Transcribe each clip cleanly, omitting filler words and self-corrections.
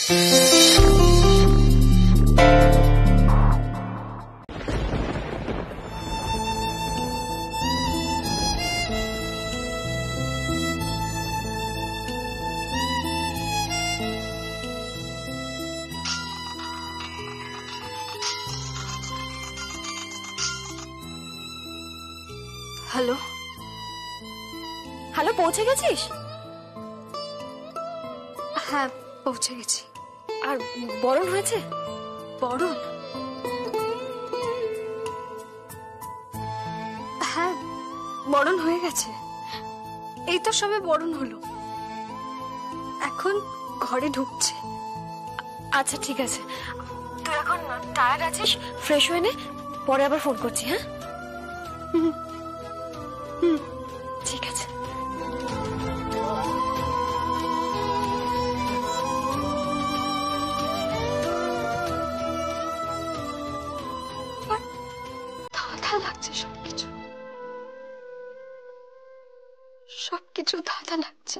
Hello hello, পৌঁছে গেছিস? হ্যাঁ পৌঁছে গেছি। আর বরণ হয়েছে? বরণ? হ্যাঁ বরণ হয়ে গেছে, এই তো সবে বরণ হলো, এখন ঘরে ঢুকছে। আচ্ছা ঠিক আছে, তুই এখন টায়ার্ড আছিস, ফ্রেশ হয়ে নে, পরে আবার ফোন করছি। হ্যাঁ ঠিক আছে। ধাঁধা লাগছে সবকিছু, সবকিছু ধাঁধা লাগছে।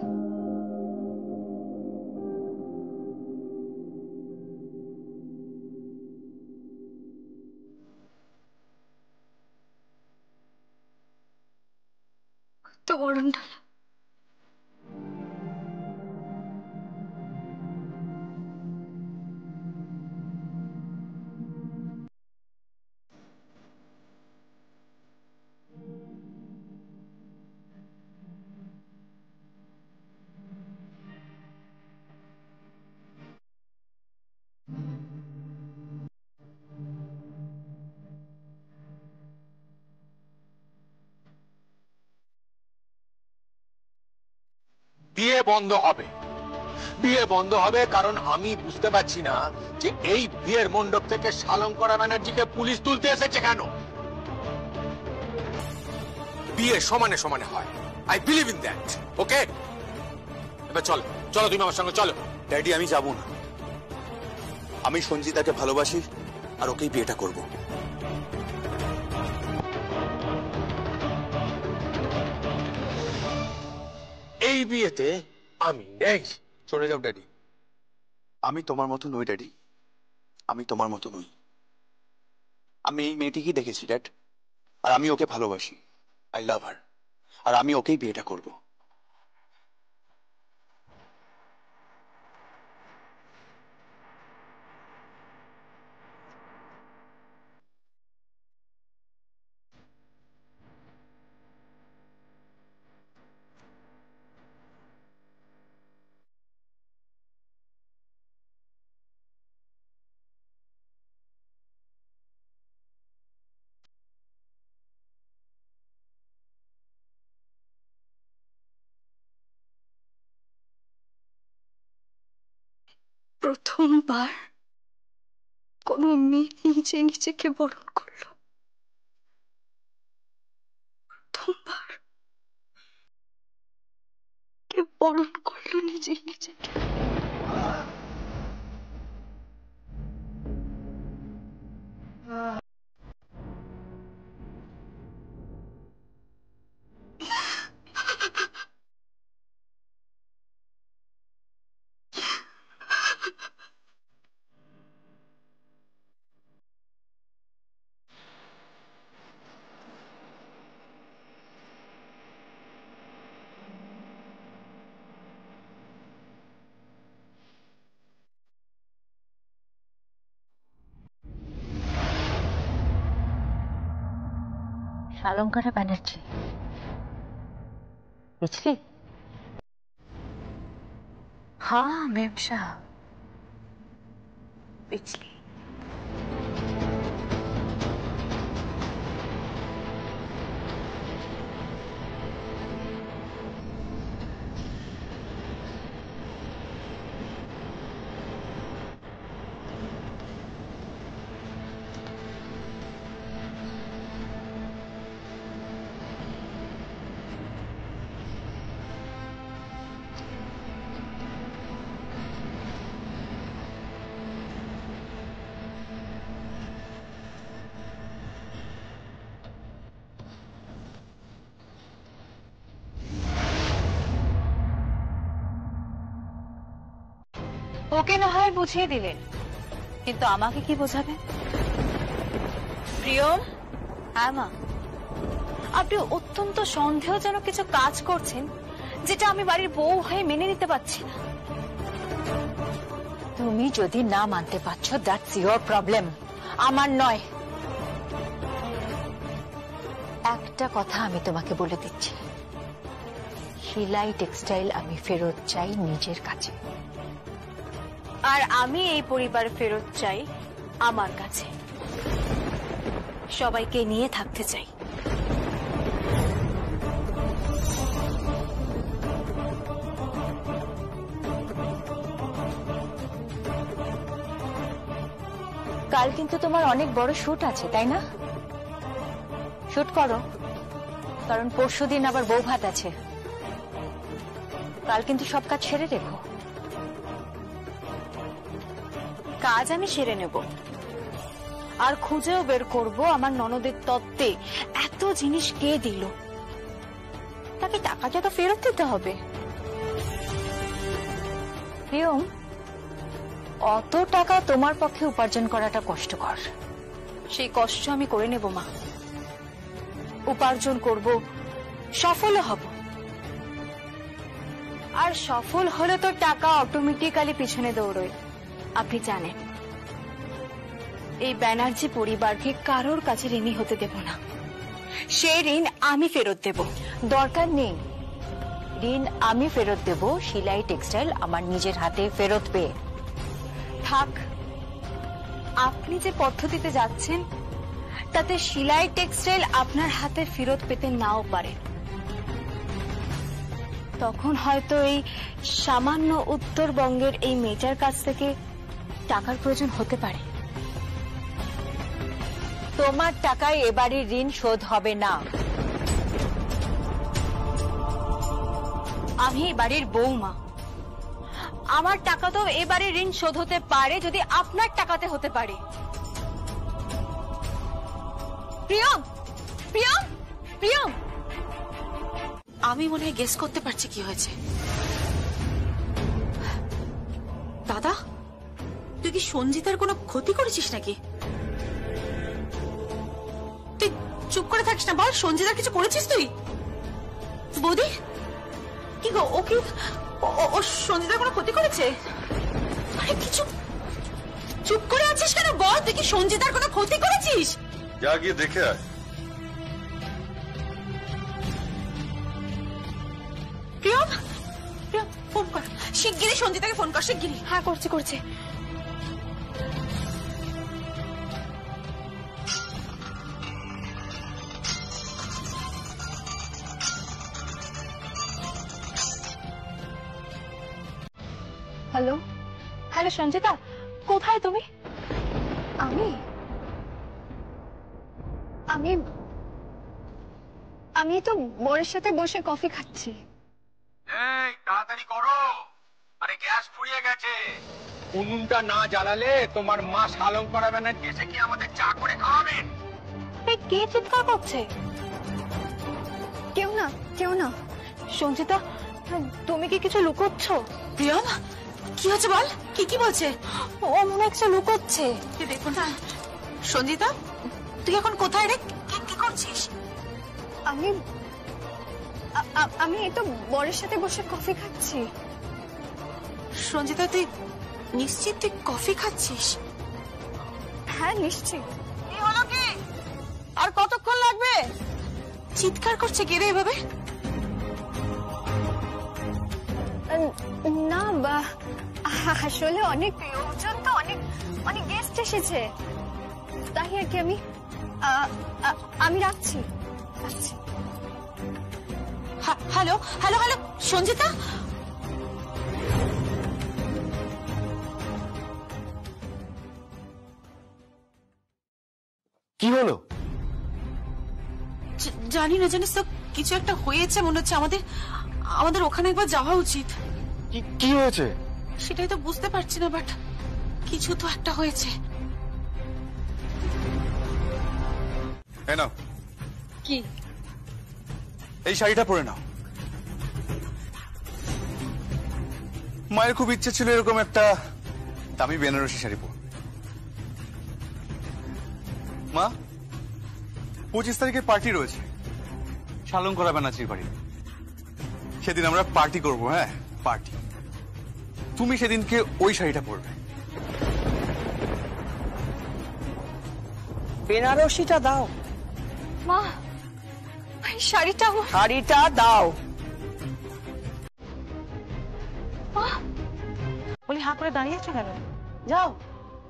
তো বরণটা বিয়ে বন্ধ হবে, বিয়ে বন্ধ হবে, কারণ আমি বুঝতে পারছি না যে এই বিয়ের মণ্ডপ থেকে শালঙ্করা ব্যানার্জিকে পুলিশ তুলতে এসেছে কেন। বিয়ে সমানে সমানে হয়, আই বিলিভ ইন দ্যাট। ওকে, এবার চলো চলো, তুমি আমার সঙ্গে চলো। ড্যাডি আমি যাব না, আমি সঞ্জিতাকে ভালোবাসি আর ওকেই বিয়েটা করব। এই বিয়েতে আমি নেই। চলে যাও ড্যাডি, আমি তোমার মতো নই ড্যাডি, আমি তোমার মতো নই। আমি এই মেয়েটিকেই দেখেছি ড্যাড, আর আমি ওকে ভালোবাসি, আই লাভ হার, আর আমি ওকেই বিয়েটা করব। প্রথমবার কোনো মেয়ে নিজে নিজেকে বরণ করলো, প্রথমবার কে বরণ করলো নিজে নিজেকে। शालंकारा बैनर्जी पिछली। हाँ मेम साहब, पिछली। ওকে না হয় বুঝিয়ে দিলেন, কিন্তু আমাকে কি বোঝাবেন? প্রিয়ম। হ্যাঁ মা, আপনি অত্যন্ত সন্দেহজনক কিছু কাজ করছেন, যেটা আমি বাড়ির বউ হয়ে মেনে নিতে পারছি না। তুমি যদি না মানতে পারছো, দ্যাটস ইয়োর প্রবলেম, আমার নয়। একটা কথা আমি তোমাকে বলে দিচ্ছি, শিলাই টেক্সটাইল আমি ফেরত চাই নিজের কাছে, আর আমি এই পরিবার ফেরত চাই আমার কাছে। সবাইকে নিয়ে থাকতে চাই। কাল কিন্তু তোমার অনেক বড় শুট আছে, তাই না? শুট করো, কারণ পরশুদিন আবার বউ ভাত আছে। কাল কিন্তু সব কাজ সেরে রেখো। কাজ আমি সেরে নেব, আর খুঁজেও বের করব আমার ননদের তত্ত্বে এত জিনিস কে দিল। তাকে টাকাটা তো ফেরত দিতে হবে। প্রিয়ম, অত টাকা তোমার পক্ষে উপার্জন করাটা কষ্টকর। সেই কষ্ট আমি করে নেব মা, উপার্জন করব, সফল হব। আর সফল হলে তো টাকা অটোমেটিক্যালি পিছনে দৌড়য়। আপনি জানেন, এই ব্যানার্জি পরিবারকে কারোর কাছে ঋণী হতে দেব না। সেই ঋণ আমি ফেরত দেব। দরকার নেই, ঋণ আমি ফেরত দেব শিলাই টেক্সটাইল আমার নিজের হাতে ফেরত পেয়ে। থাক, আপনি যে পদ্ধতিতে যাচ্ছেন তাতে শিলাই টেক্সটাইল আপনার হাতে ফেরত পেতে নাও পারে। তখন হয়তো এই সামান্য উত্তরবঙ্গের এই মেয়েটার কাছ থেকে টাকার প্রয়োজন হতে পারে। তোমার টাকায় এবারে ঋণ শোধ হবে না। আমি এই বাড়ির বৌমা, আমার টাকা তো এবারে ঋণ শোধ হতে পারে যদি আপনার টাকাতে হতে পারে। প্রিয়ম, প্রিয়ম, প্রিয়ম, আমি মনে হয় গেস করতে পারছি কি হয়েছে। দাদা, তুই কি সঞ্জিতার কোনো ক্ষতি করেছিস নাকি? তুই চুপ করে থাকিস না, বল সঞ্জিতার কিছু করেছিস তুই? বৌদি, কি গো, ও কি ও সঞ্জিতার কোনো ক্ষতি করেছে? আরে কিছু চুপ করে আছিস কেন? বল, তুই কি সঞ্জিতার কোনো ক্ষতি করেছিস? যা গিয়ে দেখে আয়। প্রিয়ম, প্রিয়ম, ফোন কর শিগগিরই, সঞ্জিতাকে ফোন কর শিগগিরই। হ্যাঁ, করছি করছি। হ্যালো, হ্যালো সঞ্জিতা, কোথায় তুমি? আমি আমি আমি তো বরের সাথে বসে কফি খাচ্ছি। এই তাড়াতাড়ি করো, আরে গ্যাস ফুরিয়ে গেছে। উনুনটা না জ্বালালে তোমার মা শালঙ্করা ব্যানার্জি এসে কি আমাদের চা করে খাওয়াবেন? এই কে চিৎকার করছে? কেউ না, কেউ না। সঞ্জিতা, তুমি কি কিছু লুকোচ্ছ? প্রিয়ম, কি হচ্ছে বল, কি কি বলছে? ও মনে হয় কিছু লুকোচ্ছে। দেখুন না। সঞ্জিতা, তুই এখন কোথায় রে? কি করছিস? আমি আমি এই তো বরের সাথে বসে কফি খাচ্ছি। সঞ্জিতা, তুই নিশ্চিত তুই কফি খাচ্ছিস? হ্যাঁ, নিশ্চিত। কি হলো কি? আর কতক্ষণ লাগবে? চিৎকার করছে কে রে এভাবে? না, আসলে অনেক লোকজন তো, অনেক অনেক গেস্ট এসেছে, তাই আর কি। আমি রাখছি। হ্যালো হ্যালো হ্যালো, সঞ্জিতা, কি হলো? জানি না, জানিস তো কিছু একটা হয়েছে মনে হচ্ছে। আমাদের ওখানে একবার যাওয়া উচিত। কি হয়েছে? সেটাই তো বুঝতে পারছি না, বাট কিছু তো একটা হয়েছে। নাও, কি? এই শাড়িটা পরে নাও। মায়ের খুব ইচ্ছে ছিল এরকম একটা আমি বেনারসি শাড়ি পরব। মা, 25 তারিখে পার্টি রয়েছে শালঙ্করা ব্যানার্জির বাড়ি। সেদিন আমরা পার্টি করব। হ্যাঁ, পার্টি। তুমি সেদিনকে ওই শাড়িটা পরবে। বেনারসিটা দাও। মা, এই শাড়িটা আমার। শাড়িটা দাও। বলি হাঁ করে দাঁড়িয়েছো কেন? যাও,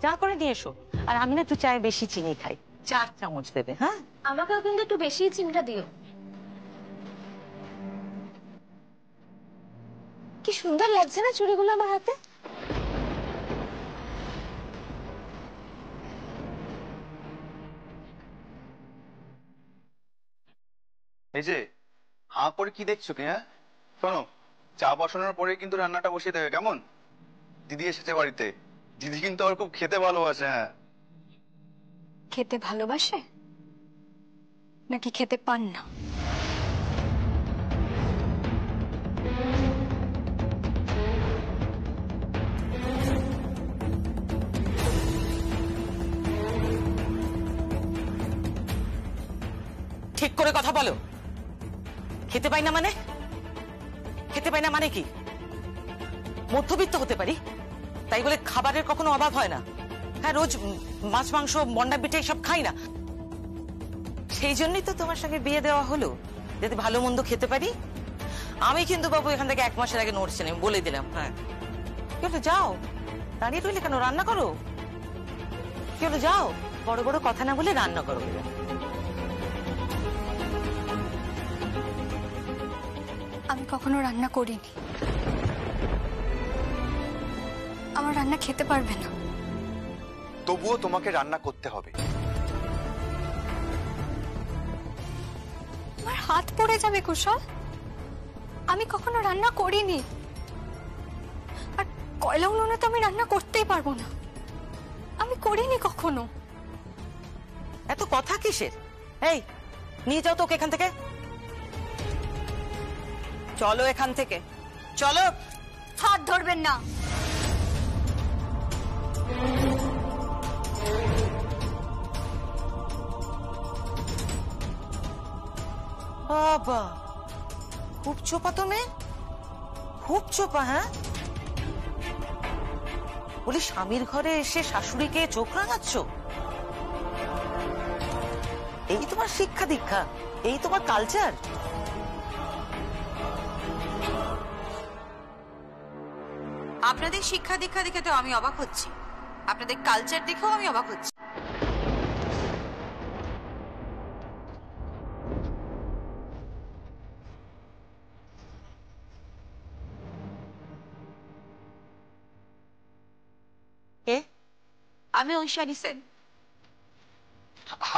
চা করে নিয়ে এসো। আর আমি না একটু চায়ে বেশি চিনি খাই, 4 চামচ দেবে। হ্যাঁ, আমাকেও কিন্তু একটু বেশি চিনিটা দিও। কি সুন্দর লাগছে না চুড়িগুলো আমার হাতে। এই যে হাঁ করে কি দেখছো কি? হ্যাঁ শোনো, চা বসানোর পরে কিন্তু রান্নাটা বসিয়ে দেবে, কেমন? দিদি এসেছে বাড়িতে। দিদি কিন্তু আমার খুব খেতে ভালোবাসে। হ্যাঁ, খেতে ভালোবাসে নাকি খেতে পান না? ঠিক করে কথা বলো। খেতে পাই না মানে? খেতে পাই না মানে কি? মধ্যবিত্ত হতে পারি তাই বলে খাবারের কখনো অভাব হয় না। হ্যাঁ, রোজ মাছ মাংস মন্ডা পিঠে সব খাই না। সেই জন্যই তো তোমার সঙ্গে বিয়ে দেওয়া হলো, যাতে ভালো মন্দ খেতে পারি। আমি কিন্তু বাবু এখান থেকে 1 মাসের আগে নড়ছি না, বলে দিলাম। হ্যাঁ, কি হলো, যাও। দাঁড়িয়ে রইলে কেন? রান্না করো। কি হলো, যাও। বড় বড় কথা না বলে রান্না করো। আমি কখনো রান্না করিনি। আমার রান্না খেতে পারবে না। তবুও তোমাকে রান্না করতে হবে। আমার হাত পড়ে যাবে কুশল। আমি কখনো রান্না করিনি। আর কয়লা উনুনে তো আমি রান্না করতেই পারবো না। আমি করিনি কখনো। এত কথা কিসের? এই, নিয়ে যাও তোকে এখান থেকে। চলো এখান থেকে, চলো। হাত ধরবেন না। বাবা, খুব চোপা তো মেয়ে, খুব চোপা। হ্যাঁ, বলি স্বামীর ঘরে এসে শাশুড়িকে চোখ রাঙাচ্ছ? এই তোমার শিক্ষা দীক্ষা? এই তোমার কালচার? আপনাদের শিক্ষা দীক্ষা দেখে তো আমি অবাক হচ্ছি, আপনাদের কালচার দেখেও আমি অবাক হচ্ছি। আমি ঐশানী সেন।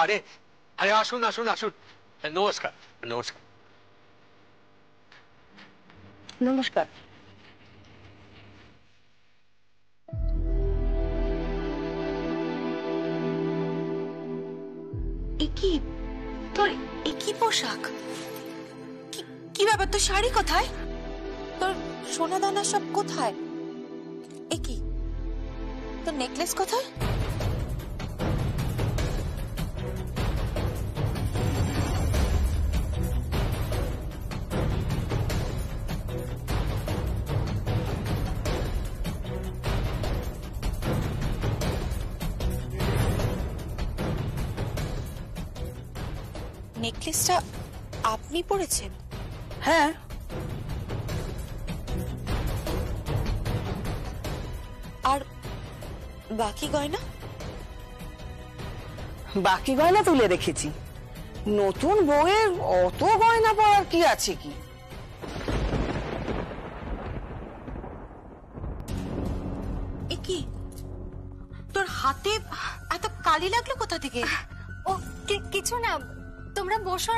আরে আরে, আসুন আসুন আসুন। নমস্কার নমস্কার। নমস্কার। কি তোর একই পোশাক? কি ব্যাপার? তোর শাড়ি কোথায়? তোর সোনা দানা সব কোথায়? একই তোর নেকলেস কোথায়? নেকলেসটা আপনি পরেছেন? হ্যাঁ, আর বাকি গয়না? বাকি গয়না তুলে রেখেছি। নতুন বউয়ের অত গয়না পরার কি আছে কি? একই তোর হাতে এত কালি লাগলো কোথা থেকে? ও কিছু না, তোমরা বসো।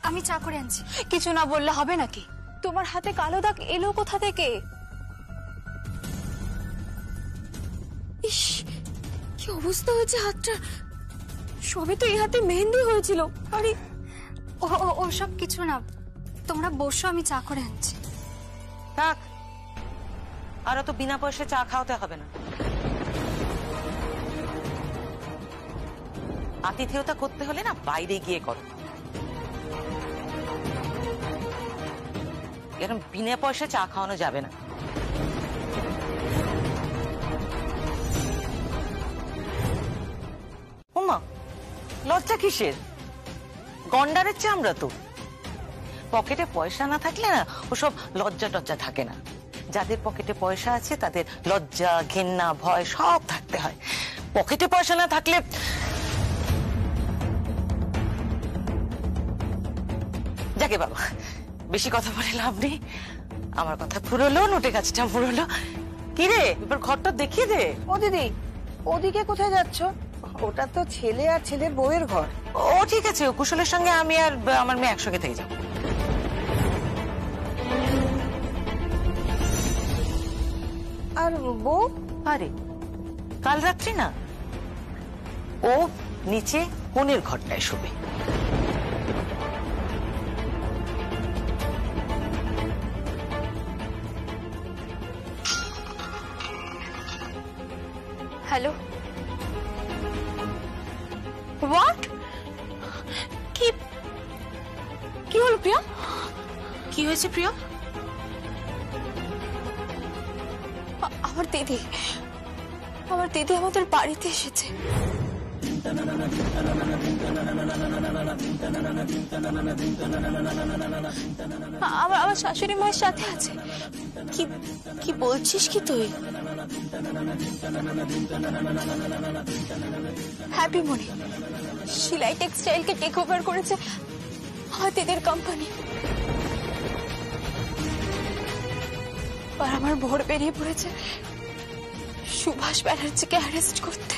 আমি চা করে আনছি। কিছু না বললে হবে নাকি? তোমার হাতে কালো দাগ এলো কোথা থেকে? ইস, কি অবস্থা হয়েছে হাতটা। সবে তো এই হাতে মেহেন্দি হয়েছিল। আরে ও সব কিছু না, তোমরা বসো, আমি চা করে আনছি। থাক, আর তো বিনা পয়সা চা খাওয়াতে হবে না। আতিথেয়তা করতে হলে না বাইরে গিয়ে করো, এরকম বিনা পয়সা চা খাওয়ানো যাবে না। ওমা, লজ্জা কিসের? গন্ডারের চামড়া তো। পকেটে পয়সা না থাকলে না ওসব লজ্জা টজ্জা থাকে না। যাদের পকেটে পয়সা আছে তাদের লজ্জা, ঘেন্না, ভয় সব থাকতে হয়। পকেটে পয়সা না থাকলে যাকে বাবা, বেশি কথা বলে লাভ নেই। আমার কথা ফুরোলো, নোটে কাজটা ফুরোলো। কি রে, এবার ঘরটা দেখিয়ে দে। ও দিদি, ওদিকে কোথায় যাচ্ছ? ওটা তো ছেলে আর ছেলের বউয়ের ঘর। ও ঠিক আছে, কুশলের সঙ্গে আমি আর আমার মেয়ে একসঙ্গে থেকে যাবো। আর বউ? আরে কাল রাত্রি না, ও নিচে কোণের ঘরটায় শোবে। Hello, what? কি কি হলো প্রিয়া? কি হয়েছে প্রিয়া? আমার দিদি আমাদের বাড়িতে এসেছে। আমার শাশুড়ি মায়ের সাথে আছে। কি কি বলছিস কি তুই? হ্যাপি মনি সেলাই টেক্সটাইলকে টেক ওভার করেছে আমার দিদির কোম্পানি। আর আমার ভোর বেরিয়ে পড়েছে সুভাষ ব্যানার্জিকে অ্যারেস্ট করতে।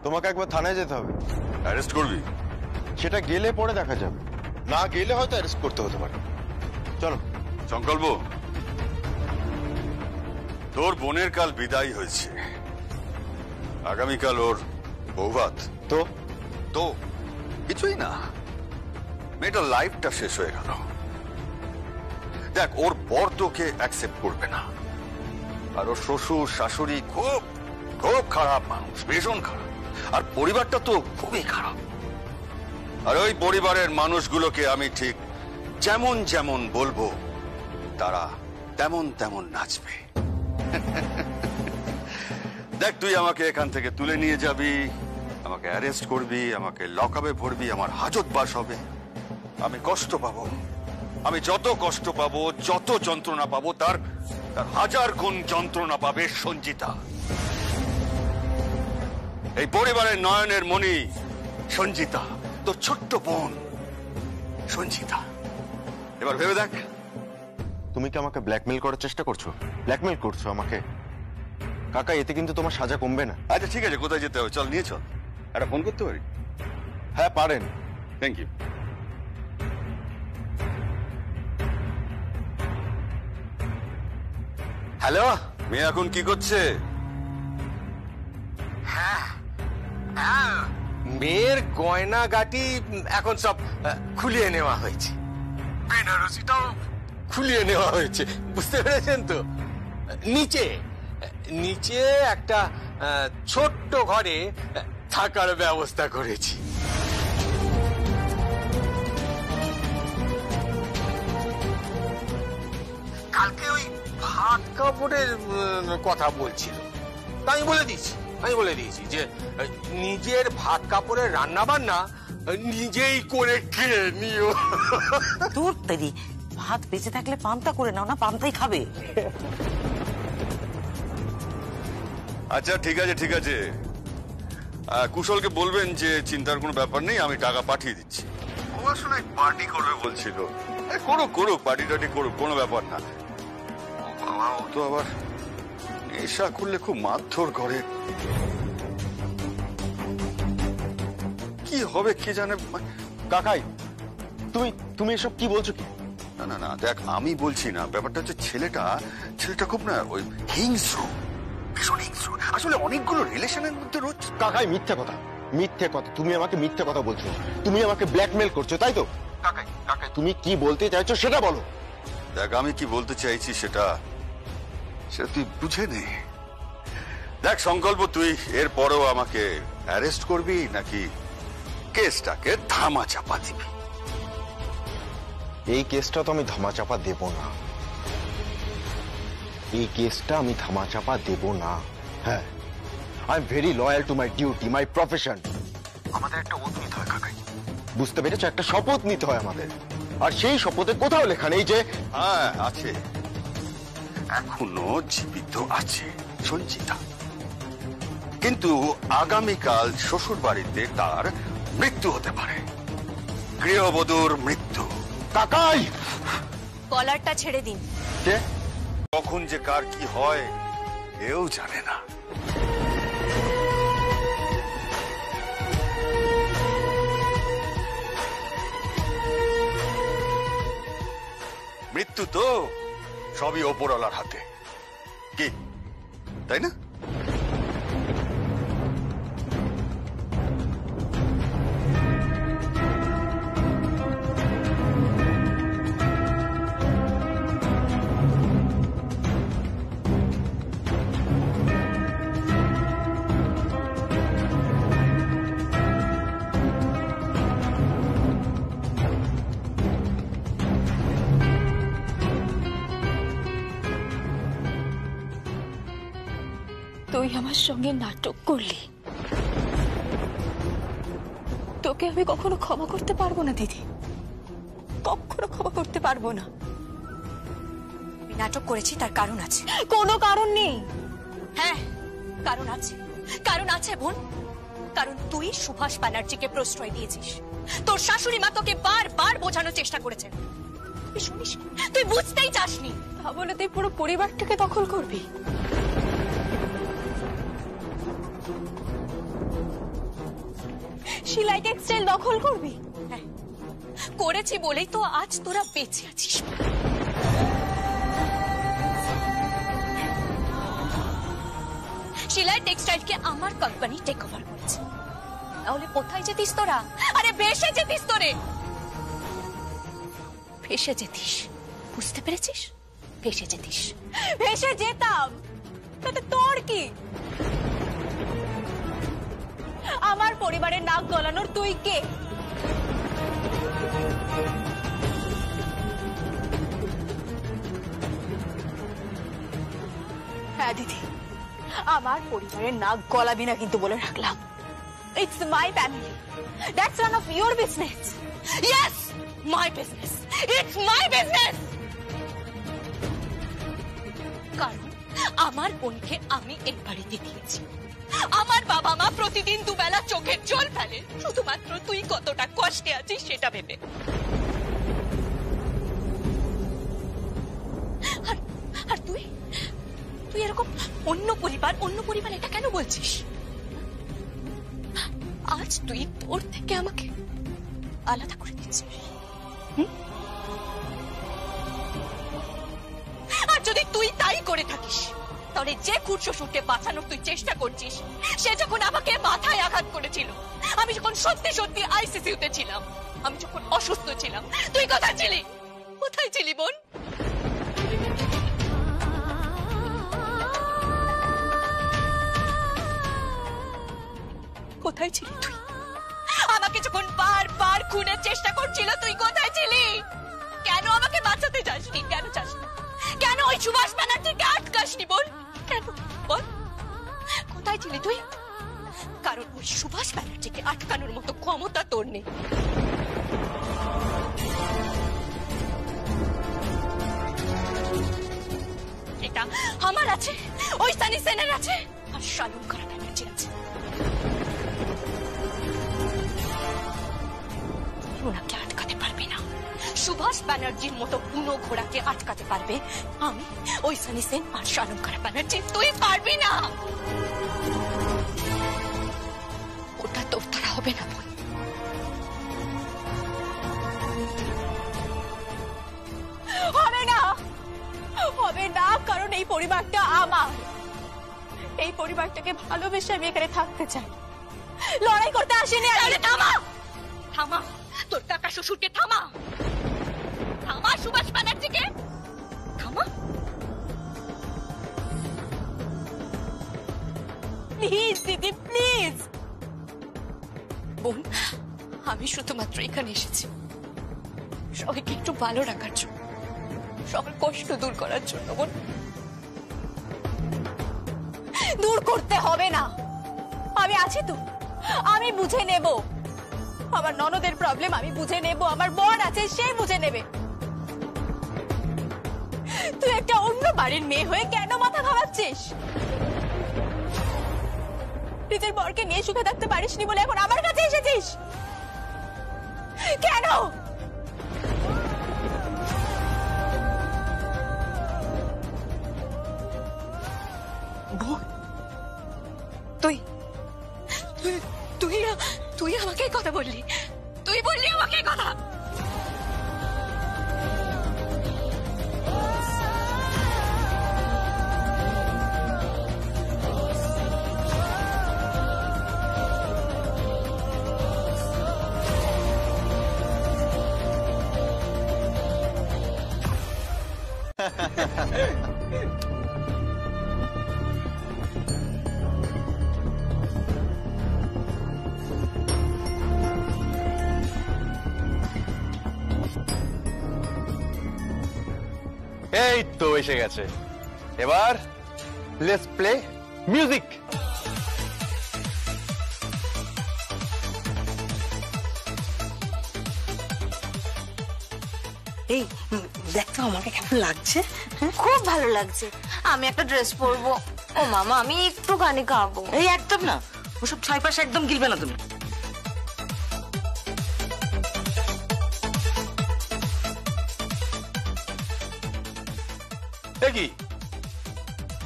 তোমাকে একবার থানায় যেতে হবে। অ্যারেস্ট করবি? সেটা গেলে পরে দেখা যাবে, না গেলে হয়তো অ্যারেস্ট করতে হতে পারে। চলো। সংকল্প, তোর বোনের কাল বিদায় হয়েছে, আগামীকাল ওর বৌভাত। তো তো কিছুই না, মেয়েটার লাইফটা শেষ হয়ে গেল। দেখ, ওর বর তোকে অ্যাকসেপ্ট করবে না, আর ওর শ্বশুর শাশুড়ি খুব খুব খারাপ মানুষ, ভীষণ খারাপ, আর পরিবারটা তো খুবই খারাপ। আর ওই পরিবারের মানুষগুলোকে আমি ঠিক যেমন যেমন বলবো তারা তেমন তেমন নাচবে। দেখ, তুই আমাকে এখান থেকে তুলে নিয়ে যাবি, আমাকে অ্যারেস্ট করবি, আমাকে লকআপে ভরবি, আমার হাজত বাস হবে, আমি কষ্ট পাবো। আমি যত কষ্ট পাবো, যত যন্ত্রণা পাবো, তার তার হাজার গুণ যন্ত্রণা পাবে সঞ্জিতা, এই পরিবারের নয়নের মণি সঞ্জিতা, তোর ছোট্ট বোন সঞ্জিতা। এবার ভেবে দেখ। তুমি কি আমাকে ব্ল্যাকমেল করার চেষ্টা করছো? ব্ল্যাকমেল করছো আমাকে? কাকা, এতে কিন্তু তোমার সাজা কমবে না। আচ্ছা ঠিক আছে, কোথায় যেতে হবে চল, নিয়ে চল। একটা ফোন করতে পারি? হ্যাঁ পারেন। Thank you. হ্যালো, মেয়ে এখন কি করছে? মেয়ের গয়না গাটি এখন সব খুলিয়ে নেওয়া হয়েছে, বেনারসিটাও খুলিয়ে নেওয়া হয়েছে, বুঝতে পেরেছেন তো? নিচে নিচে একটা ছোট্ট ঘরে থাকার ব্যবস্থা করেছি। কালকে ওই ভাত কাপড়ের কথা বলছিল, তা আমি বলে দিয়েছি যে নিজের ভাত কাপড়ের রান্না বান্না নিজেই করে খেয়ে নিও। তোর তেরি, ভাত বেঁচে থাকলে পান্তা করে নাও না, পান্তাই খাবে। আচ্ছা ঠিক আছে ঠিক আছে, কুশলকে বলবেন যে চিন্তার কোনো ব্যাপার নেই, আমি টাকা পাঠিয়ে দিচ্ছি। ও আসলে পার্টি করবে বলছিল, করুক করুক, পার্টি টাটি করুক, কোনো ব্যাপার না। বাবা, ও তো আবার নেশা করলে খুব মারধর করে, কি হবে কে জানে। কাকাই, তুমি এসব কি বলছো? কি না না না, দেখ আমি বলছি না, ব্যাপারটা হচ্ছে ছেলেটা খুব না ওই হিংস্র, ভীষণ হিংস্র। আসলে অনেকগুলো রিলেশনের মধ্যে রয়েছে। কাকাই মিথ্যা কথা, মিথ্যে কথা, তুমি আমাকে মিথ্যে কথা বলছো, তুমি আমাকে ব্ল্যাকমেল করছো, তাই তো? কাকাই কাকাই তুমি কি বলতে চাইছো সেটা বলো। দেখ আমি কি বলতে চাইছি সেটা তুই বুঝে নে। দেখ সংকল্প, তুই এরপরেও আমাকে অ্যারেস্ট করবি নাকি কেসটাকে ধামা চাপা দিবি? এই কেসটা তো আমি ধামাচাপা দেব না, এই কেসটা আমি ধামাচাপা দেব না। হ্যাঁ, I am very loyal to my duty, my profession. আমাদের একটা ওথ নিতে হয় কাকাই, বুঝতে পেরেছো? একটা শপথ নিতে হয় আমাদের, আর সেই শপথে কোথাও লেখা নেই যে হ্যাঁ আছে, এখনো জীবিত আছে সঞ্চিতা, কিন্তু আগামীকাল শ্বশুর বাড়িতে তার মৃত্যু হতে পারে, গৃহবধূর মৃত্যু। কাকাই কলারটা ছেড়ে দিন। কে কখন যে কার কি হয় কেউ জানে না। মৃত্যু তো সবই ওপরওয়ালার হাতে, কি তাই না? তুই আমার সঙ্গে নাটক করলি, তোকে আমি কখনো ক্ষমা করতে পারবো না দিদি, কখনো ক্ষমা করতে পারবো না। আমি নাটক করেছি, তার কারণ আছে। কোনো কারণ নেই। হ্যাঁ কারণ আছে, কারণ আছে বোন। কারণ তুই সুভাষ ব্যানার্জিকে প্রশ্রয় দিয়েছিস। তোর শাশুড়ি মা তোকে বারবার বোঝানোর চেষ্টা করেছেন, তুই শুনিস, তুই বুঝতেই চাসনি। তা বলে তুই পুরো পরিবারটাকে দখল করবি? শিলাই টেক্সটাইল দখল করবি? হ্যাঁ করেছি বলেই তো আজ তোরা বেঁচে আছিস। শিলাই টেক্সটাইলকে আমার কোম্পানি টেক ওভার করেছে, তাহলে কোথায় যেতিস তোরা? আরে ভেসে যেতিস তোরে, ভেসে যেতিস, বুঝতে পেরেছিস? ভেসে যেতিস। ভেসে যেতাম, তাতে তোর কি? আমার পরিবারের নাক গলানোর তুই কে? হ্যাঁ দিদি, আমার পরিবারের নাক গলাবি না কিন্তু বলে রাখলাম। It's my family, that's none of your business. Yes, my business, it's my business. কারণ আমার বোনকে আমি এই বাড়িতে দিয়েছি, আমার বাবা মা প্রতিদিন দুবেলা চোখের জল ফেলে শুধুমাত্র তুই কতটা কষ্টে আছিস সেটা ভেবে। আর তুই তুই এরকম অন্য পরিবার এটা কেন বলছিস? আজ তুই তোর থেকে আমাকে আলাদা করে দিচ্ছিস। আর যদি তুই তাই করে থাকিস, তাহলে যে খুদ শ্বশুরকে বাঁচানোর তুই চেষ্টা করছিস, সে যখন আমাকে মাথায় আঘাত করেছিল, আমি যখন সত্যি সত্যি আইসিইউতে ছিলাম, আমি যখন অসুস্থ ছিলাম, তুই কোথায় ছিলি? কোথায় ছিলি বোন? কোথায় ছিলি তুই? আমাকে যখন বারবার খুনের চেষ্টা করছিল, তুই কোথায় ছিলি? কেন আমাকে বাঁচাতে যাসনি? কেন চাসনি? কেন ওই সুভাষ ব্যানার্জিকে আটকাসনি বল? কেন বল, কোথায় ছিলি তুই? কারণ ওই সুভাষ ব্যানার্জিকে আটকানোর মতো ক্ষমতা তোর নেই। এটা আমার আছে, ওই সানি সেনের আছে, আর শালুঙ্কারা ব্যানার্জি আছে। ওনাকে আটকাতে পারবে না। সুভাষ ব্যানার্জির মতো পুনো ঘোড়াকে আটকাতে পারবে আমি, ওই সানি সেন আর শালুঙ্কারা ব্যানার্জি। তুই পারবি না, ওটা তোর দ্বারা হবে না বোন। হবে না, হবে না, কারণ এই পরিবারটা আমার। এই পরিবারটাকে ভালোবেসে আমি এখানে থাকতে চাই। লড়াই করতে আসেনি। আরে থামা, থামা, তোর কাকা শ্বশুরকে থামা, থামা সুভাষ ব্যানার্জিকে থামা। প্লিজ দিদি প্লিজ। বোন, আমি শুধুমাত্র এখানে এসেছি সবাইকে একটু ভালো রাখার জন্য, সবার কষ্ট দূর করার জন্য। বোন, দূর করতে হবে না, আমি আছি তো, আমি বুঝে নেব। আমার ননদের প্রবলেম আমি বুঝে নেব, আমার বর আছে সে বুঝে নেবে। তুই একটা অন্য বাড়ির মেয়ে হয়ে কেন মাথা ঘামাচ্ছিস? নিজের বরকে নিয়ে সুখে থাকতে পারিসনি বলে এখন আমার কাছে এসেছিস কেন? তুই তুই তুই আমাকে কথা বললি, তুই বললি আমাকে কথা। এই তো এসে গেছে, এবার লেটস প্লে মিউজিক। এই দেখ তো আমাকে কেমন লাগছে। খুব ভালো লাগছে, আমি একটা ড্রেস পরবো। ও মামা, আমি একটু গানে গাবো। এই একদম না, ওসব ছাই পাশে একদম গিলবে না তুমি। দেখি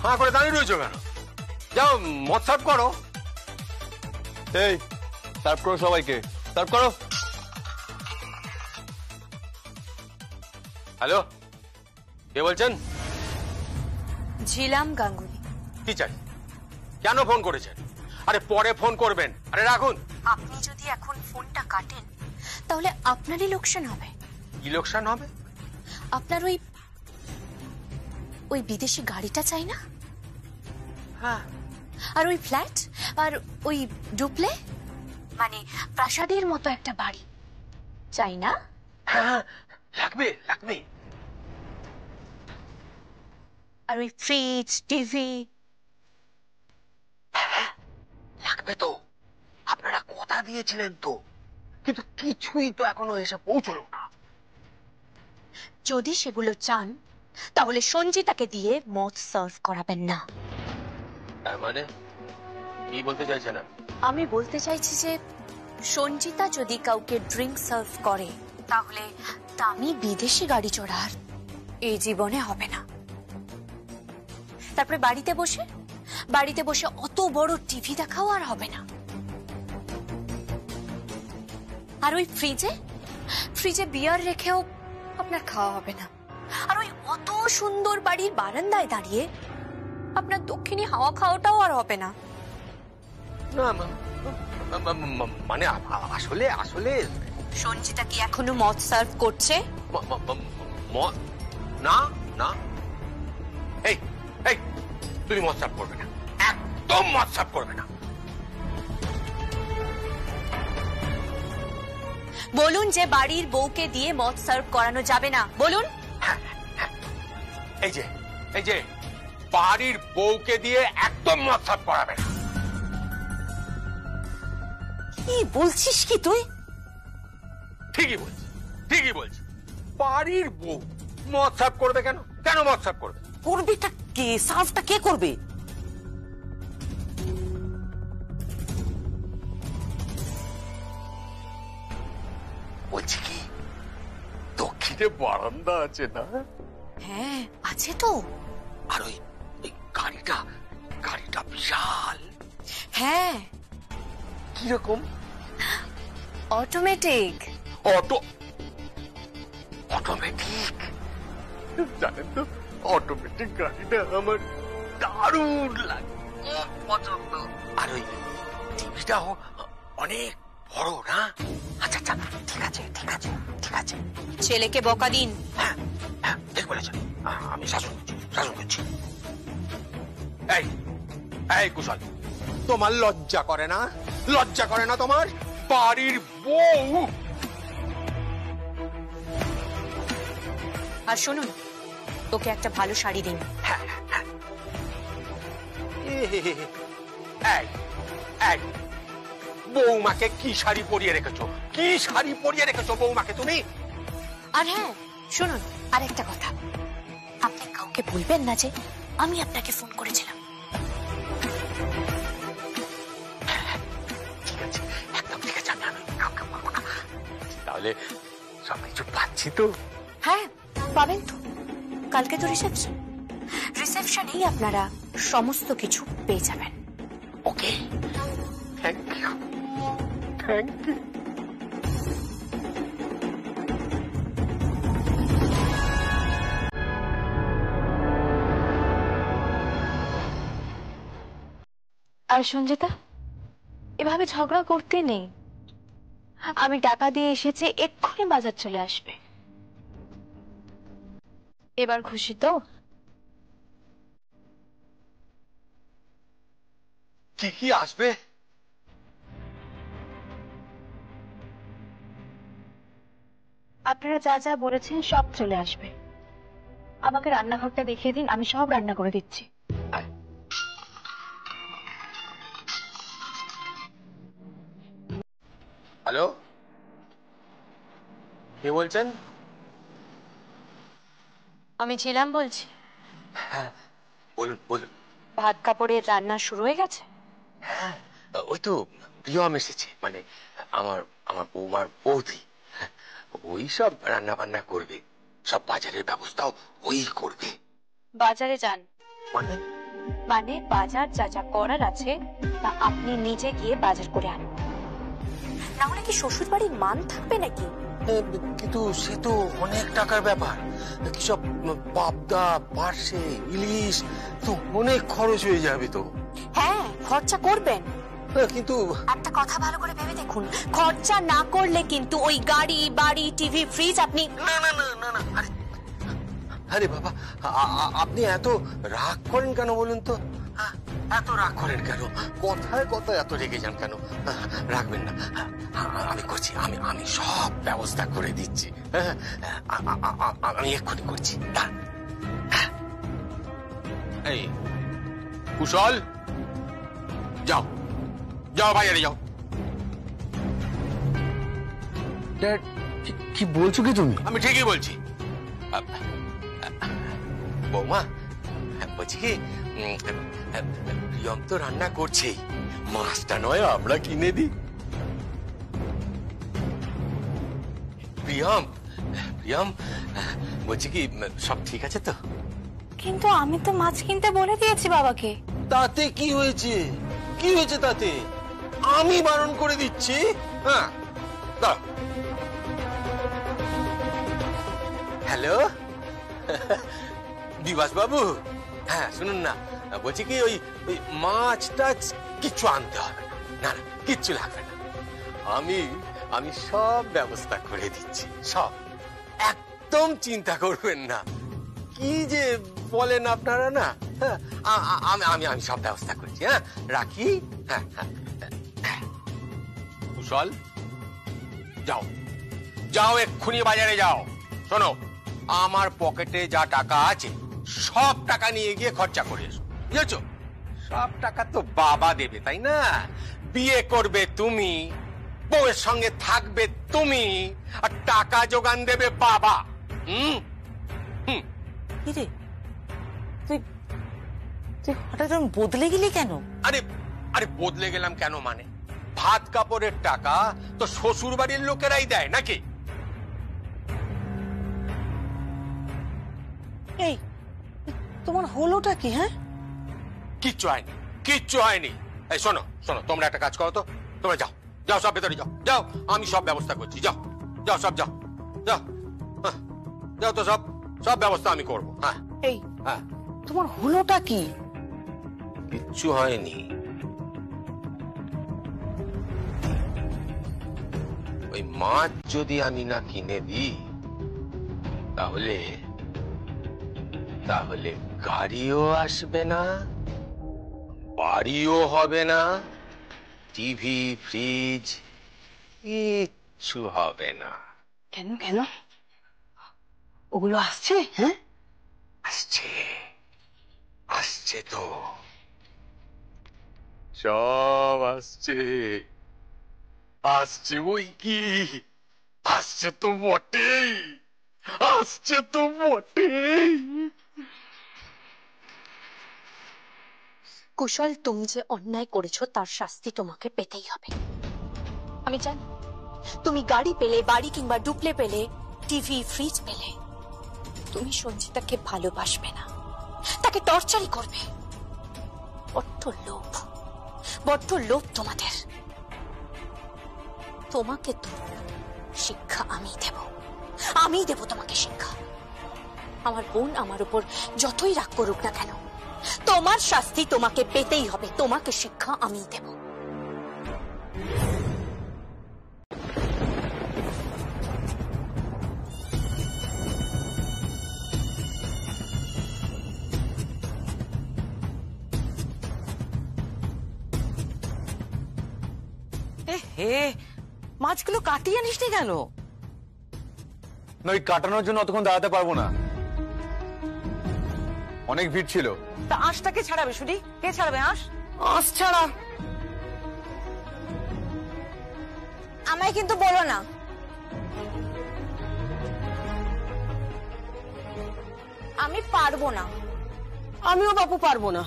হাঁ করে দাঁড়িয়ে রয়েছো কেন? যাও মদ সার্ভ করো। এই সার্ভ করো, সবাইকে সার্ভ করো। হ্যালো, কে বলছেন? ঝিলাম গাঙ্গুলি। কি চাই? কেন ফোন করেছেন? আরে পরে ফোন করবেন। আরে রাখুন। আপনি যদি এখন ফোনটা কাটেন তাহলে আপনারই লোকসান হবে। কি লোকসান হবে? আপনার ওই বিদেশি গাড়িটা চাই না? হ্যাঁ। আর ওই ফ্ল্যাট, আর ওই ডুপ্লে, মানে প্রাসাদের মতো একটা বাড়ি চাই না? হ্যাঁ, লাগবে লাগবে। আর ওই ফ্রিজ, টিভি লাগবে তো। আপনারা কথা দিয়েছিলেন তো, কিন্তু কিছুই তো এখনো এসে পৌঁছলো না। যদি সেগুলো চান তাহলে সঞ্জিতাকে দিয়ে মদ সার্ভ করাবেন না। মানে কি বলতে চাইছেন? আমি বলতে চাইছি যে সঞ্জিতা যদি কাউকে ড্রিঙ্ক সার্ভ করে তাহলে দামি বিদেশি গাড়ি চড়ার এই জীবনে হবে না। তারপরে বাড়িতে বসে অত বড় টিভি দেখাও আর হবে না। আর ওই ফ্রিজে বিয়ার রেখেও আপনার খাওয়া হবে না। আর ওই অত সুন্দর বাড়ির বারান্দায় দাঁড়িয়ে আপনার দক্ষিণী হাওয়া খাওয়াটাও আর হবে না। না মানে আসলে আসলে সঞ্জিতা কি এখনো মদ সার্ভ করছে? না না, এই এই তুমি মদ সার্ভ করবে না, একদম মদ সার্ভ করবে না। বলুন যে বাড়ির বউকে দিয়ে মদ সার্ভ করানো যাবে না, বলুন। এই যে বাড়ির বউকে দিয়ে একদম মদ সার্ভ করাবে না। কি বলছিস কি তুই? ঠিকই বলছি। বাড়ির বউ মদ সার্ভ করবে কেন? কেন মদ সার্ভ করবে? করবেটা কে? সার্ভটা কে করবে? বলছি কি, দক্ষিণে বারান্দা আছে না? হ্যাঁ আছে তো। আর ওই গাড়িটা বিশাল। হ্যাঁ। কিরকম? অটোমেটিক। অটোমেটিক? জানেন তো, অটোমেটিক গাড়িটা আমার দারুণ লাগে, পছন্দ। আর ওই টিভিটাও অনেক বড় না? আচ্ছা আচ্ছা, ঠিক আছে ঠিক আছে ঠিক আছে। ছেলেকে বকা দিন। হ্যাঁ হ্যাঁ, ঠিক বলেছেন। আমি শাসন করছি। এই এই কুশল, তোমার লজ্জা করে না? লজ্জা করে না তোমার? বাড়ির বউ। আর শুনুন, তোকে একটা ভালো শাড়ি দিন। এই এই, বৌমাকে কি শাড়ি পরিয়ে রেখেছো? কি শাড়ি পরিয়ে রেখেছো বৌমাকে তুমি? আর হ্যাঁ শুনুন, আর একটা কথা, আপনি কাউকে বলবেন না যে আমি আপনাকে ফোন করেছিলাম। ঠিক আছে, একদম ঠিক আছে, আমি কাউকে বলবো না। তাহলে সবকিছু পাচ্ছি তো? হ্যাঁ পাবেন তো। কালকে তো রিসেপশন, রিসেপশনেই আপনারা সমস্ত কিছু পেয়ে যাবেন। ওকে, থ্যাংক ইউ থ্যাংক ইউ। আর সঞ্জিতা, এভাবে ঝগড়া করতে নেই। আমি টাকা দিয়ে এসেছি, এক্ষুনি বাজার চলে আসবে। এবার খুশি তো? কি কি আসবে? আপনারা যা যা বলেছেন সব চলে আসবে। আমাকে রান্নাঘরটা দেখিয়ে দিন, আমি সব রান্না করে দিচ্ছি। হ্যালো, কে বলছেন? আমি ছিলাম বলছি। হ্যাঁ বলুন বলুন। ভাত কাপড়ের রান্না শুরু হয়ে গেছে? ওই তো প্রিয়ম এসেছে, মানে আমার আমার বৌমার বৌদি। ওই সব রান্না বান্না করবে, সব বাজারের ব্যবস্থাও ওই করবে। বাজারে যান? মানে মানে বাজার যা যা করার আছে তা আপনি নিজে গিয়ে বাজার করে আনুন। না হলে কি শ্বশুর বাড়ির মান থাকবে নাকি? কিন্তু সে তো অনেক টাকার ব্যাপার। কি সব পাবদা, পার্শে, ইলিশ, তো অনেক খরচ হয়ে যাবে তো। হ্যাঁ খরচা করবেন, কিন্তু একটা কথা ভালো করে ভেবে দেখুন, খরচা না করলে কিন্তু ওই গাড়ি, বাড়ি, টিভি, ফ্রিজ আপনি না না না না না, আরে আরে বাবা, আপনি এত রাগ করেন কেন বলুন তো? এত রাগ করেন কেন? কথায় কথায় এত রেগে যান কেন? রাখবেন না, আমি করছি, আমি সব ব্যবস্থা করে দিচ্ছি। আমি এক্ষুনি করছি। এই কুশল, যাও যাও বাজারে যাও। ড্যাড, কি বলছো কি তুমি? আমি ঠিকই বলছি। বৌমা বলছি কি, প্রিয়ম তো রান্না করছেই, মাছটা নয় আমরা কিনে দিই। প্রিয়ম প্রিয়ম বলছি কি, সব ঠিক আছে তো? কিন্তু আমি তো মাছ কিনতে বলে দিয়েছি বাবাকে। তাতে কি হয়েছে? কি হয়েছে তাতে? আমি বারণ করে দিচ্ছি। হ্যাঁ দাঁড়াও। হ্যালো দিবাস বাবু, হ্যাঁ শুনুন না, বলছি কি ওই মাছ টাছ কিচ্ছু আনতে হবে না। না না, কিচ্ছু লাগবে না। আমি সব ব্যবস্থা করে দিচ্ছি, সব, একদম চিন্তা করবেন না। কি যে বলেন আপনারা না, আমি সব ব্যবস্থা করছি। হ্যাঁ রাখি। হ্যাঁ হ্যাঁ, কুশল যাও যাও, এক্ষুনি বাজারে যাও। শোনো, আমার পকেটে যা টাকা আছে সব টাকা নিয়ে গিয়ে খরচা করে এসো, বুঝেছো? সব টাকা তো বাবা দেবে, তাই না? বিয়ে করবে তুমি, বউয়ের সঙ্গে থাকবে তুমি, আর টাকা যোগান দেবে বাবা। কিরে, তুই তুই হঠাৎ বদলে গেলি কেন? আরে আরে বদলে গেলাম কেন মানে, ভাত কাপড়ের টাকা তো শ্বশুর বাড়ির লোকেরাই দেয় নাকি? এই তোমার হলোটা কি? হ্যাঁ কিচ্ছু হয়নি, কিচ্ছু হয়নি। এই শোনো শোনো, তোমরা একটা কাজ করো তো, তোমরা যাও যাও, সব ভেতরে যাও যাও, আমি সব ব্যবস্থা করছি। যাও যাও সব যাও যাও, যাও তো, সব সব ব্যবস্থা আমি করবো। হ্যাঁ এই হ্যাঁ, তোমার হলোটা কি? কিচ্ছু হয়নি। ওই মাছ যদি আমি না কিনে দিই তাহলে তাহলে গাড়িও আসবে না, বাড়িও হবে না, টিভি ফ্রিজ কিচ্ছু হবে না। কেন কেন ওগুলো আসছে? হ্যাঁ আসছে, আসছে তো, সব আসছে, আসছে ওই কি, আসছে তো বটেই, আসছে তো বটেই। কুশল, তুমি যে অন্যায় করেছো তার শাস্তি তোমাকে পেতেই হবে। আমি জানি তুমি গাড়ি পেলে, বাড়ি কিংবা ডুপ্লে পেলে, টিভি ফ্রিজ পেলে, তুমি সঞ্চিতাকে ভালোবাসবে না, তাকে টর্চারই করবে। বড্ড লোভ তোমাদের। তোমাকে তো শিক্ষা আমি দেব তোমাকে শিক্ষা। আমার বোন আমার উপর যতই রাগ করুক না কেন, তোমার শাস্তি তোমাকে পেতেই হবে, তোমাকে শিক্ষা আমি দেব। হে, মাছগুলো কাটিয়ে আনিস নি কেন? না, ওই কাটানোর জন্য অতক্ষণ দাঁড়াতে পারবো না, অনেক ভিড় ছিল। তা আঁশটা কে ছাড়াবে? শুনি, কে ছাড়াবে আঁশ? আঁশ ছাড়া আমায় কিন্তু বলো না। আমি পারবো না। আমিও বাপু পারবো না।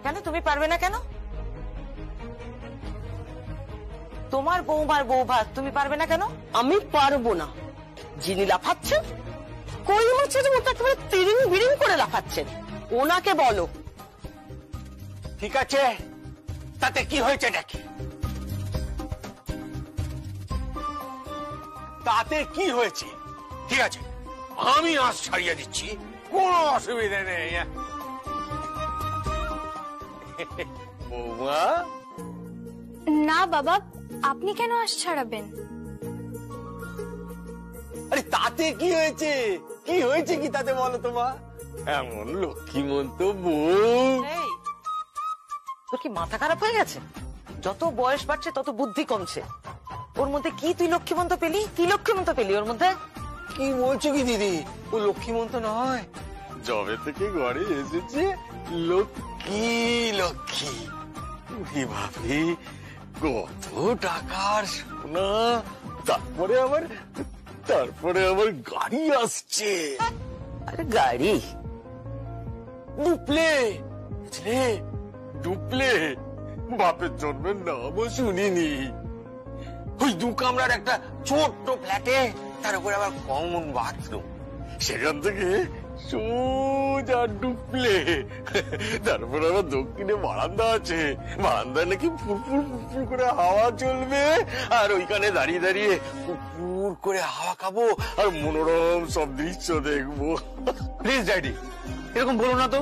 কেন তুমি পারবে না কেন? তোমার বৌমার বউ ভাত, তুমি পারবে না কেন? আমি পারবো না। যিনি লাফাচ্ছেন, কই মাছের মতো একেবারে তিরিং বিরিং করে লাফাচ্ছেন, ওনাকে বলো। ঠিক আছে, তাতে কি হয়েছে নাকি? তাতে কি হয়েছে? ঠিক আছে, আমি আজ ছাড়িয়ে দিচ্ছি, কোনো অসুবিধা নেই। বৌমা, না বাবা, আপনি কেন আঁশ ছাড়াবেন? আরে তাতে কি হয়েছে? কি হয়েছে কি তাতে বলো তোমা? এমন লক্ষ্মীমন্ত বউ। এই, তোর কি মাথা খারাপ হয়ে গেছে? যত বয়স বাড়ছে তত বুদ্ধি কমছে। ওর মধ্যে কি তুই লক্ষ্মীমন্ত পেলি? কি লক্ষ্মীমন্ত পেলি ওর মধ্যে? কি বলছো কি দিদি? ও লক্ষ্মীমন্ত নয়, যবে থেকে ঘরে এসেছে লক্ষ্মী ভাবি, কত টাকার সোনা, তারপরে আবার গাড়ি আসছে। আরে গাড়ি? ডুপ্লে, বুঝলে? ডুপ্লে, বাপের জন্মের নামও শুনিনি। ওই 2 কামরার একটা ছোট্ট ফ্ল্যাটে, তার উপরে আবার কমন বাথরুম, সেখান থেকে সোজা ডুপ্লে। তারপর আবার দক্ষিণে বারান্দা আছে, বারান্দায় নাকি ফুরফুর ফুরফুর করে হাওয়া চলবে, আর ওইখানে দাঁড়িয়ে দাঁড়িয়ে ফুরফুর করে হাওয়া খাবো আর মনোরম সব দৃশ্য দেখবো। প্লিজ ড্যাডি, এরকম বলো না তো,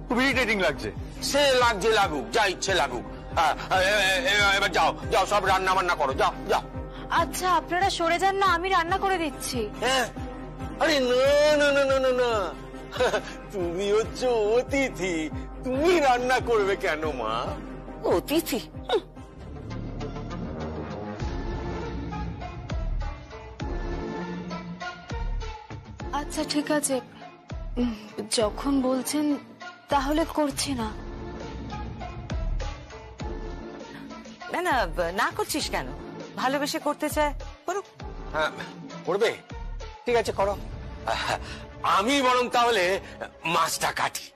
খুব ইরিটেটিং লাগছে। সে লাগছে লাগুক, যা ইচ্ছে লাগুক। এবার যাও, সব রান্না বান্না করো, যাও। আচ্ছা আপনারা সরে যান না, আমি রান্না করে দিচ্ছি। হ্যাঁ, আরে না, তুমি হচ্ছে অতিথি, তুমি রান্না করবে কেন মা? অতিথি? আচ্ছা ঠিক আছে, যখন বলছেন তাহলে করছি না। না, না করছিস কেন? ভালোবেসে করতে চায়, করুক। হ্যাঁ, করবে, ঠিক আছে করো। আমি বরং তাহলে মাছটা কাটি।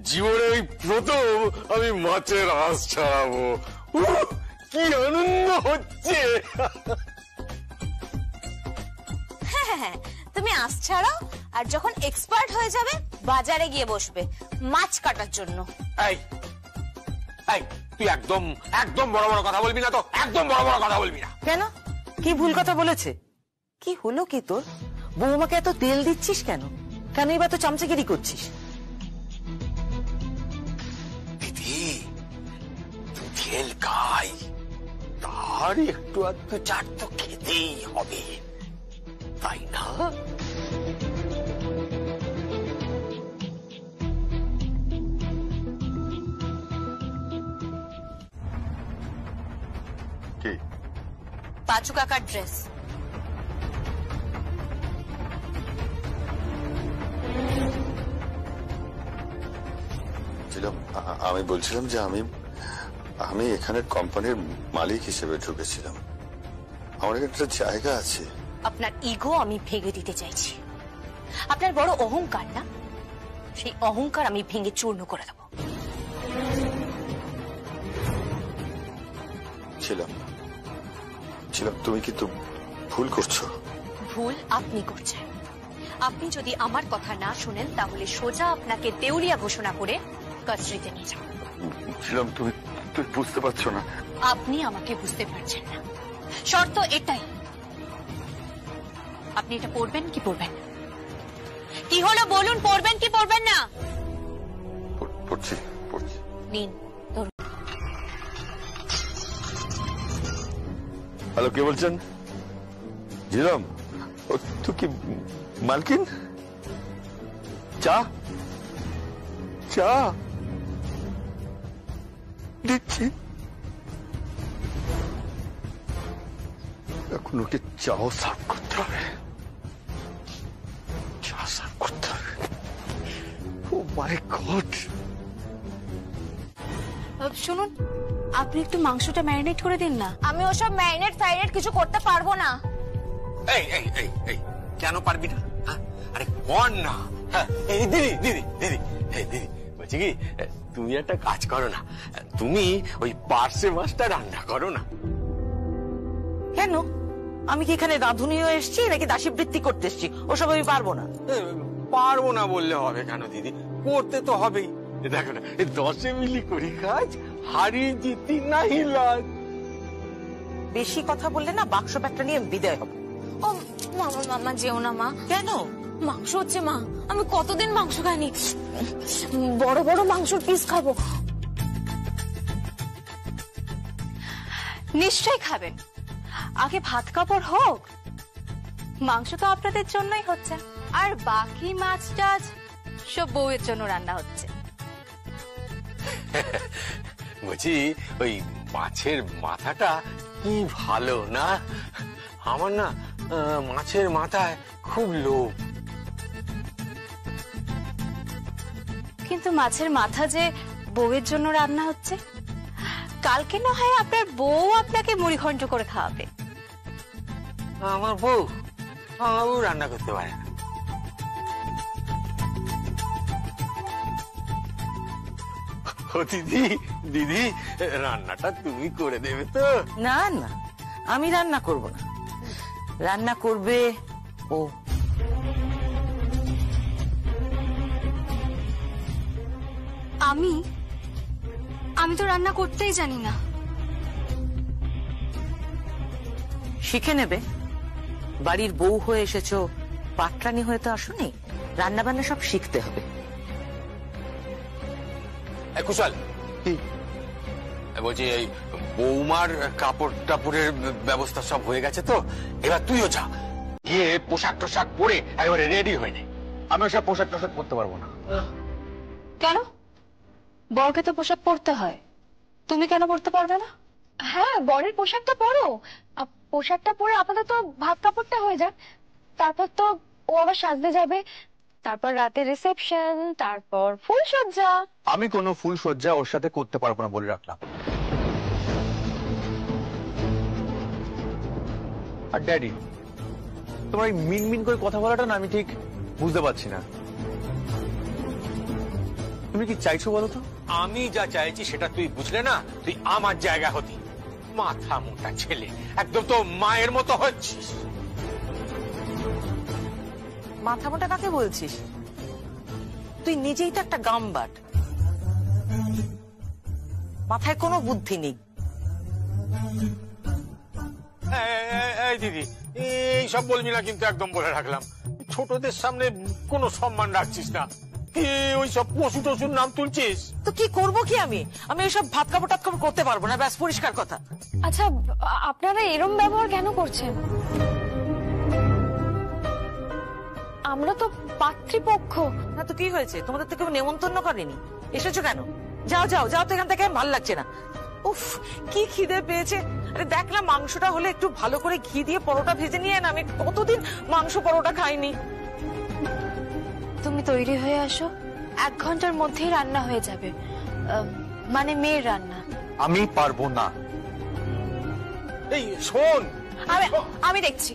জীবনে ওই প্রথম আমি মাছের আঁশ ছাড়াবো, কি আনন্দ হচ্ছে। হ্যাঁ, তুমি আঁশ ছাড়াও, আর যখন এক্সপার্ট হয়ে যাবে বাজারে গিয়ে বসবে মাছ কাটার জন্য। এই তুই একদম বড় বড় কথা বলবি না তো, একদম বড় বড় কথা বলবি না। কেন? কি ভুল কথা বলেছে? কি হলো কি তোর? বৌমাকে এত তেল দিচ্ছিস কেন? কেনই বা তো চামচাগিরি করছিস? দিদি খেল খাই, তার একটু আধটু চাট তো খেতেই হবে, তাই না? কি পাঁচু কাকার ড্রেস। আমি বলছিলাম যে আমি এখানে কোম্পানির মালিক হিসেবে ঢুকেছিলাম, আমার একটা জায়গা আছে। আপনার ইগো আমি ভেঙে দিতে চাইছি। আপনার বড় অহংকার না, সেই অহংকার আমি ভেঙে চূর্ণ করে দেবো। ছিলাম তুমি কিন্তু ভুল করছো। ভুল আপনি করছেন। আপনি যদি আমার কথা না শুনেন তাহলে সোজা আপনাকে দেউলিয়া ঘোষণা করে কাস্টডিতে নিয়ে যাব। ছিলাম তুমি বুঝতে পারছো না। আপনি আমাকে বুঝতে পারছেন না। শর্ত এটাই, আপনি এটা পড়বেন কি পড়বেন না? কি হলো বলুন, পড়বেন কি পড়বেন না? পড়ছি। নিন ধরুন। হ্যালো, কে বলছেন? জিরম, তুই কি মালকিন? চা দিচ্ছি। এখন ওকে চাও সার্ভ করতে হবে, চা সার্ভ করতে হবে। ও মাই গড। শুনুন, আপনি একটু মাংসটা ম্যারিনেট করে দিন না। আমি ওসব ম্যারিনেট ফ্যারিনেট কিছু করতে পারবো না। এই এই এই এই কেন পারবি না? আরে কর না। এই দিদি বলছি কি, তুমি একটা কাজ করো না, তুমি ওই পার্সে মাছটা রান্না করো না। কেন? আমি কি এখানে রাঁধুনি হয়ে এসেছি নাকি দাসী বৃত্তি করতে এসেছি? ওসব আমি পারবো না। পারবো না বললে হবে কেন দিদি, করতে তো হবেই। দেখো না, 10 মিলি করি কাজ, হারি জিতি নাহি লাজ। বেশি কথা বললে না বাক্স ব্যাগটা নিয়ে বিদায় হবো। ও মামা যেও না মা। কেন? মাংস হচ্ছে মা, আমি কতদিন মাংস খাইনি, বড় বড় মাংসের পিস খাবো। নিশ্চয়ই খাবেন, আগে ভাত কাপড় হোক। মাংস তো আপনাদের জন্যই হচ্ছে, আর বাকি মাছ টাছ সব বউয়ের জন্য রান্না হচ্ছে। বলছি ওই মাছের মাথাটা কি ভালো না? আমার না মাছের মাথায় খুব লোভ। কিন্তু মাছের মাথা যে বউয়ের জন্য রান্না হচ্ছে, কালকে না হয় আপনার বউ আপনাকে মুড়িঘণ্ট করে খাওয়াবে। আমার বউ রান্না করতে পারে না। ও দিদি রান্নাটা তুমি করে দেবে তো? না, আমি রান্না করব না, রান্না করবে ও। আমি তো রান্না করতেই জানি না। শিখে নেবে, বাড়ির বউ হয়ে এসেছো, পাটরানি হয়ে তো আসোনি। রান্না বান্না সব শিখতে হবে। কুশল, বলছি এই বৌমার কাপড় টাপড়ের ব্যবস্থা সব হয়ে গেছে তো? এবার তুইও যা, গিয়ে পোশাক টোশাক পরে একেবারে রেডি হয়ে নে। আমি ওসব পোশাক টোশাক পরতে পারবো না। কেন? বরকে তো পোশাক পরতে হয়, তুমি কেন পরতে পারবে না? হ্যাঁ, বরের পোশাকটা পরো। পোশাকটা পরে আপাতত ভাত কাপড়টা হয়ে যাক, তারপর তো ও আবার সাজতে যাবে, তারপর রাতে রিসেপশন, তারপর ফুলসজ্জা। আমি কোনো ফুলসজ্জা ওর সাথে করতে পারবো না বলে রাখলাম। আর ড্যাডি, তোমার এই মিনমিন করে কথা বলাটা না আমি ঠিক বুঝতে পারছি না। তুমি কি চাইছো বলো তো? আমি যা চাইছি সেটা তুই বুঝলে না? তুই আমার জায়গা হতি। মাথা মোটা ছেলে, একদম তো মায়ের মতো হচ্ছিস। মাথা মোটা কাকে বলছিস? তুই নিজেই তো একটা গামবাট, মাথায় কোনো বুদ্ধি নেই। এই দিদি, এই সব বলবি না কিন্তু, একদম বলে রাখলাম। ছোটদের সামনে কোনো সম্মান রাখছিস না। কি ওই সব পশু টশুর নাম তুলছিস? তো কি করব কি আমি আমি এসব ভাত কাপড় টাত কাপড় করতে পারবো না, ব্যাস পরিষ্কার কথা। আচ্ছা আপনারা এরম ব্যবহার কেন করছেন? আমরা তো পাত্রীপক্ষ। না তো কি হয়েছে, তোমাদের থেকে নেমন্তন্ন করেনি? এসেছো কেন? যাও যাও যাও তো এখান থেকে, ভালো লাগছে না। উফ কি খিদে পেয়েছে। আরে দেখ না, মাংসটা হলে একটু ভালো করে ঘি দিয়ে পরোটা ভেজে নিয়ে না, আমি কতদিন মাংস পরোটা খাইনি। তুমি তৈরি হয়ে আসো, 1 ঘন্টার মধ্যেই রান্না হয়ে যাবে, মানে মেয়ের রান্না। আমি পারবো না। এই শোন, আমি দেখছি।